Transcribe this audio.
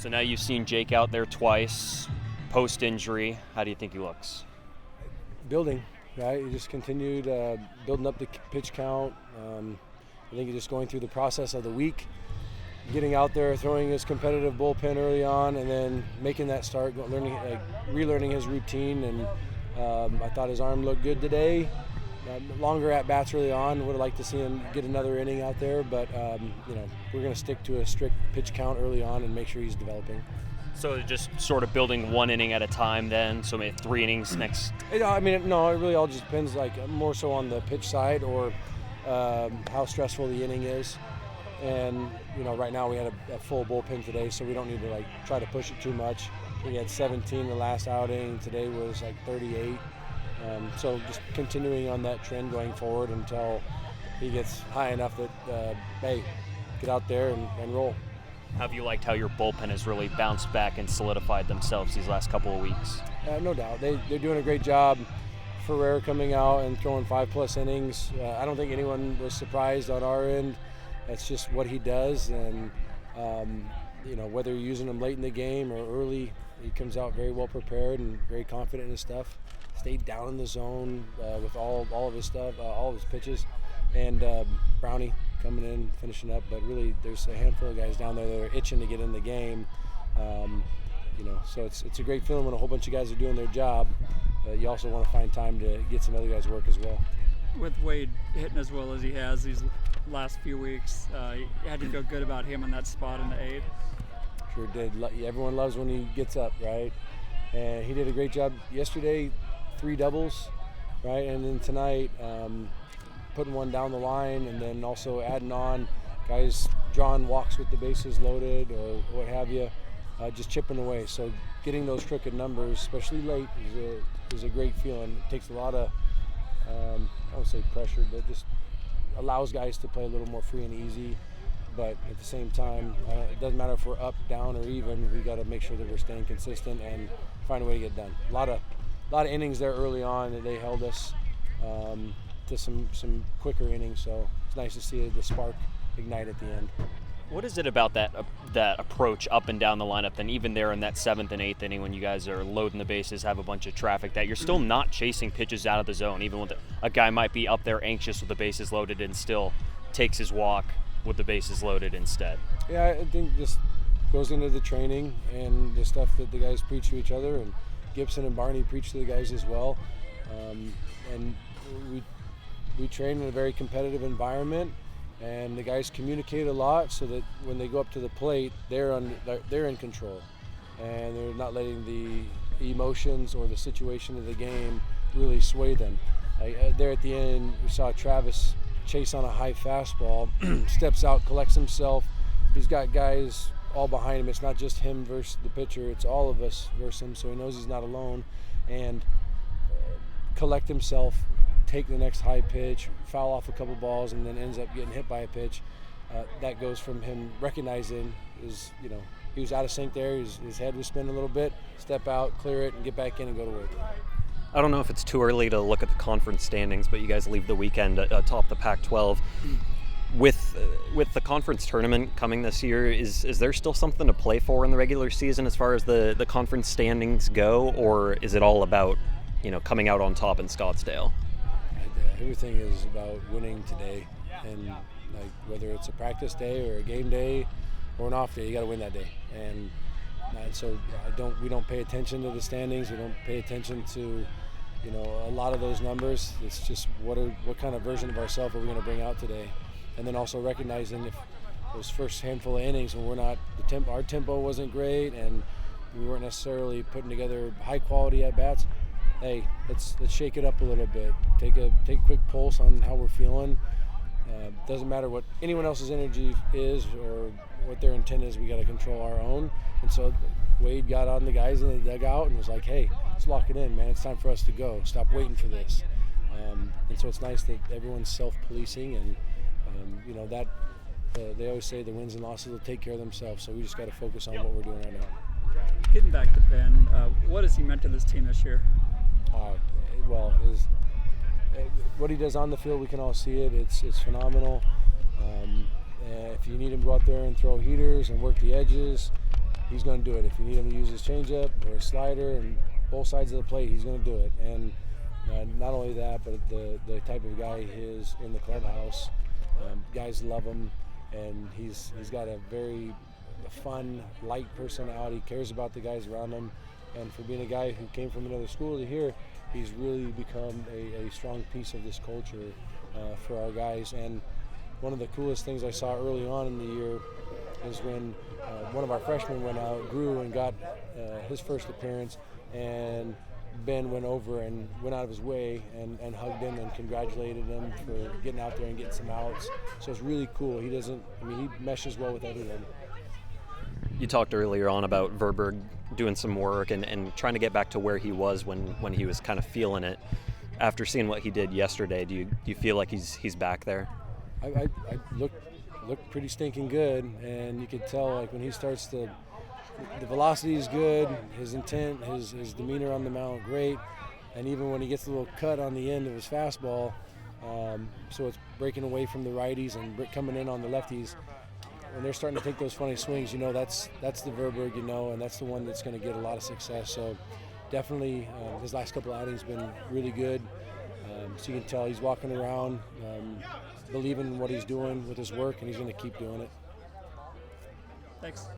So now you've seen Jake out there twice, post-injury. How do you think he looks? Building, right? He just continued building up the pitch count. I think he's just going through the process of the week, getting out there, throwing his competitive bullpen early on, and then making that start, relearning his routine. And I thought his arm looked good today. Longer at bats early on. Would have liked to see him get another inning out there, but we're going to stick to a strict pitch count early on and make sure he's developing. So just sort of building one inning at a time then, so maybe 3 innings next? No, it really all just depends, more so on the pitch side or how stressful the inning is. And, right now we had a full bullpen today, so we don't need to, try to push it too much. We had 17 the last outing. Today was, 38. So just continuing on that trend going forward until he gets high enough that, hey, get out there and roll. Have you liked how your bullpen has really bounced back and solidified themselves these last couple of weeks? No doubt. They're doing a great job. Ferrer coming out and throwing 5+ innings. I don't think anyone was surprised on our end. That's just what he does. And, whether you're using him late in the game or early, he comes out very well prepared and very confident in his stuff. Stayed down in the zone with all of his stuff, all of his pitches. And Brownie coming in, finishing up. But really, there's a handful of guys down there that are itching to get in the game. So it's a great feeling when a whole bunch of guys are doing their job. You also want to find time to get some other guys' work as well. With Wade hitting as well as he has these last few weeks, you had to feel good about him in that spot in the 8th. Sure did. Everyone loves when he gets up, right? And he did a great job yesterday, 3 doubles, right? And then tonight, putting one down the line and then also adding on guys drawing walks with the bases loaded or what have you, just chipping away. So getting those crooked numbers, especially late, is a great feeling. It takes a lot of, I would say pressure, but just allows guys to play a little more free and easy. But at the same time, it doesn't matter if we're up, down, or even. We got to make sure that we're staying consistent and find a way to get it done. A lot of innings there early on, and they held us to some quicker innings. So it's nice to see the spark ignite at the end. What is it about that approach up and down the lineup, then even there in that 7th and 8th inning when you guys are loading the bases, have a bunch of traffic, that you're still not chasing pitches out of the zone, even when a guy might be up there anxious with the bases loaded and still takes his walk with the bases loaded instead? Yeah, I think this goes into the training and the stuff that the guys preach to each other, and Gibson and Barney preach to the guys as well. And we train in a very competitive environment. And the guys communicate a lot so that when they go up to the plate, they're in control, and they're not letting the emotions or the situation of the game really sway them. There at the end, we saw Travis chase on a high fastball, steps out, collects himself. He's got guys all behind him. It's not just him versus the pitcher; it's all of us versus him. So he knows he's not alone, and collect himself. Take the next high pitch, foul off a couple balls, and then ends up getting hit by a pitch. That goes from him recognizing he was out of sync there. His head was spinning a little bit. Step out, clear it, and get back in and go to work. I don't know if it's too early to look at the conference standings, but you guys leave the weekend atop the Pac-12. With the conference tournament coming this year, is there still something to play for in the regular season as far as the conference standings go, or is it all about coming out on top in Scottsdale? Everything is about winning today, and whether it's a practice day or a game day or an off day, you got to win that day. And so we don't pay attention to the standings. We don't pay attention to a lot of those numbers. It's just what kind of version of ourselves are we going to bring out today, and then also recognizing if those first handful of innings when our tempo wasn't great and we weren't necessarily putting together high quality at bats. Hey, let's shake it up a little bit. Take a quick pulse on how we're feeling. Doesn't matter what anyone else's energy is or what their intent is. We got to control our own. And so Wade got on the guys in the dugout and was like, "Hey, let's lock it in, man. It's time for us to go. Stop waiting for this." And so it's nice that everyone's self-policing, and that they always say the wins and losses will take care of themselves. So we just got to focus on what we're doing right now. Getting back to Ben, what has he meant to this team this year? What he does on the field, we can all see it. It's phenomenal. If you need him to go out there and throw heaters and work the edges, he's going to do it. If you need him to use his changeup or his slider and both sides of the plate, he's going to do it. And not only that, but the type of guy he is in the clubhouse, guys love him, and he's got a very fun, light personality, cares about the guys around him, and for being a guy who came from another school to here, he's really become a strong piece of this culture for our guys. And one of the coolest things I saw early on in the year is when one of our freshmen went out, grew, and got his first appearance, and Ben went over and went out of his way and hugged him and congratulated him for getting out there and getting some outs. So it's really cool. He meshes well with everyone. You talked earlier on about Verberg doing some work and trying to get back to where he was when he was kind of feeling it. After seeing what he did yesterday, do you feel like he's back there? I looked pretty stinking good, and you could tell like when he starts the velocity is good, his intent, his demeanor on the mound great, and even when he gets a little cut on the end of his fastball, so it's breaking away from the righties and coming in on the lefties. When they're starting to take those funny swings, that's the Verberg, and that's the one that's going to get a lot of success. So definitely his last couple of outings been really good. So you can tell he's walking around, believing in what he's doing with his work, and he's going to keep doing it. Thanks.